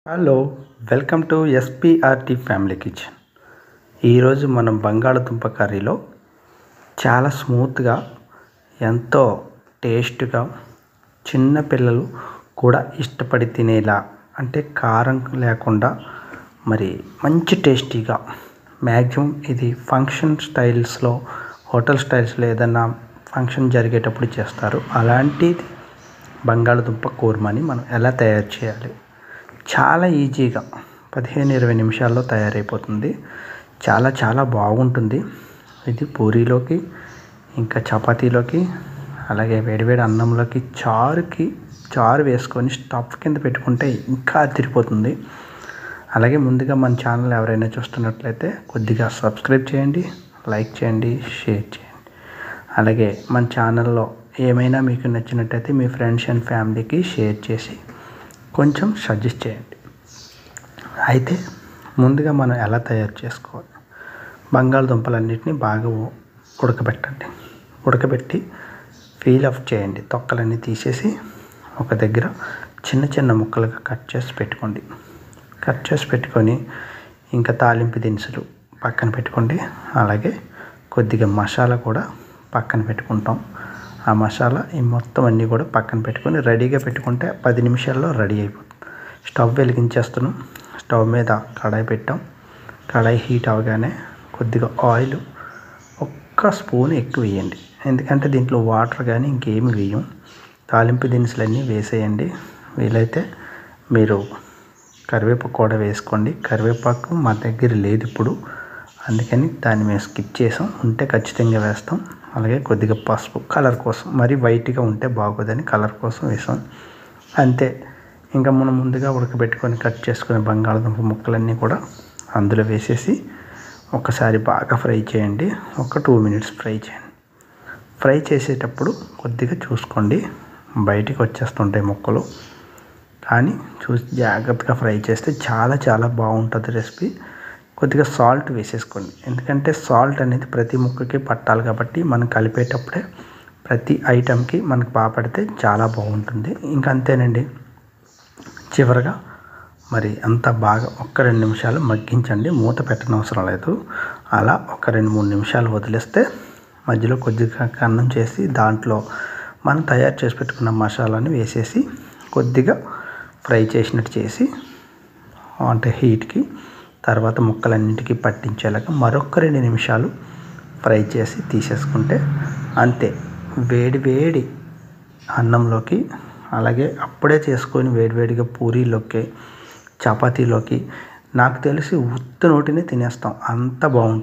Hello, welcome to SPRT family kitchen. ఈరోజు మనం బంగాళదుంప కర్రీలో చాలా స్మూత్గా, ఎంతో టేస్ట్గా, చిన్నపిల్లలు కూడా ఇష్టపడి తినేలా, అంటే కారం లేకుండా మరి మంచి టేస్టీగా, మ్యాక్సిమం ఇది ఫంక్షన్ స్టైల్స్లో, హోటల్ స్టైల్స్లో ఏదైనా ఫంక్షన్ జరిగేటప్పుడు చేస్తారు. అలాంటిది బంగాళదుంప కూర్మాని మనం ఎలా తయారు చేయాలి, చాలా ఈజీగా 15-20 నిమిషాల్లో తయారైపోతుంది. చాలా చాలా బాగుంటుంది. ఇది పూరీలోకి, ఇంకా చపాతీలోకి, అలాగే వేడివేడి అన్నంలోకి, చారు వేసుకొని స్టఫ్ కింద పెట్టుకుంటే ఇంకా అదిరిపోతుంది. అలాగే ముందుగా మన ఛానల్ ఎవరైనా చూస్తున్నట్లయితే కొద్దిగా సబ్స్క్రైబ్ చేయండి, లైక్ చేయండి, షేర్ చేయండి. అలాగే మన ఛానల్లో ఏమైనా మీకు నచ్చినట్టయితే మీ ఫ్రెండ్స్ అండ్ ఫ్యామిలీకి షేర్ చేసి కొంచెం సజెస్ట్ చేయండి. అయితే ముందుగా మనం ఎలా తయారు చేసుకోవాలి, బంగాళదుంపలన్నింటినీ బాగా ఉడకబెట్టి పీల్ ఆఫ్ చేయండి. తొక్కలన్నీ తీసేసి ఒక దగ్గర చిన్న చిన్న ముక్కలుగా కట్ చేసి పెట్టుకొని ఇంకా తాలింపు దినుసులు పక్కన పెట్టుకోండి. అలాగే కొద్దిగా మసాలా కూడా పక్కన పెట్టుకుంటాం. ఆ మసాలా ఈ మొత్తం అన్నీ కూడా పక్కన పెట్టుకొని రెడీగా పెట్టుకుంటే 10 నిమిషాల్లో రెడీ అయిపోతుంది. స్టవ్ వెలిగించేస్తున్నాం. స్టవ్ మీద కడాయి పెట్టాం. కడాయి హీట్ అవగానే కొద్దిగా ఆయిల్ ఒక్క స్పూన్ ఎక్కువ వేయండి, ఎందుకంటే దీంట్లో వాటర్ కానీ ఇంకేమి వేయం. తాలింపు దినుసులన్నీ వేసేయండి. వీలైతే మీరు కరివేపాకు కూడా వేసుకోండి. కరివేపాకు మా దగ్గర లేదు ఇప్పుడు, అందుకని దాన్ని మేము స్కిప్ చేసాం. ఉంటే ఖచ్చితంగా వేస్తాం. అలాగే కొద్దిగా పసుపు కలర్ కోసం, మరి వైట్గా ఉంటే బాగోదని కలర్ కోసం వేసాం. అంతే. ఇంకా మనం ముందుగా ఉడకబెట్టుకొని కట్ చేసుకునే బంగాళదుంప ముక్కలన్నీ కూడా అందులో వేసేసి ఒకసారి బాగా ఫ్రై చేయండి. ఒక 2 మినిట్స్ ఫ్రై చేయండి. ఫ్రై చేసేటప్పుడు కొద్దిగా చూసుకోండి, బయటికి వచ్చేస్తుంటాయి ముక్కలు, కానీ చూసి జాగ్రత్తగా ఫ్రై చేస్తే చాలా చాలా బాగుంటుంది రెసిపీ. కొద్దిగా సాల్ట్ వేసేసుకోండి, ఎందుకంటే సాల్ట్ అనేది ప్రతి ముక్కకి పట్టాలి కాబట్టి మనం కలిపేటప్పుడే ప్రతి ఐటెంకి మనకు బాగా పడితే చాలా బాగుంటుంది. ఇంకా అంతేనండి. చివరగా మరి అంతా బాగా 1-2 నిమిషాలు మగ్గించండి. మూత పెట్టనవసరం లేదు. అలా ఒక 2-3 నిమిషాలు వదిలేస్తే మధ్యలో కొద్దిగా అన్నం చేసి దాంట్లో మనం తయారు చేసి పెట్టుకున్న మసాలాని వేసేసి కొద్దిగా ఫ్రై చేసినట్టు చేసి, అంటే హీట్కి తర్వాత ముక్కలన్నింటికి పట్టించేలాగా మరొక 2 నిమిషాలు ఫ్రై చేసి తీసేసుకుంటే అంతే. వేడి అన్నంలోకి, అలాగే అప్పుడే చేసుకొని వేడివేడిగా పూరీలోకి, చపాతీలోకి నాకు తెలిసి ఉత్త నోటినే తినేస్తాం, అంత బాగుంటుంది.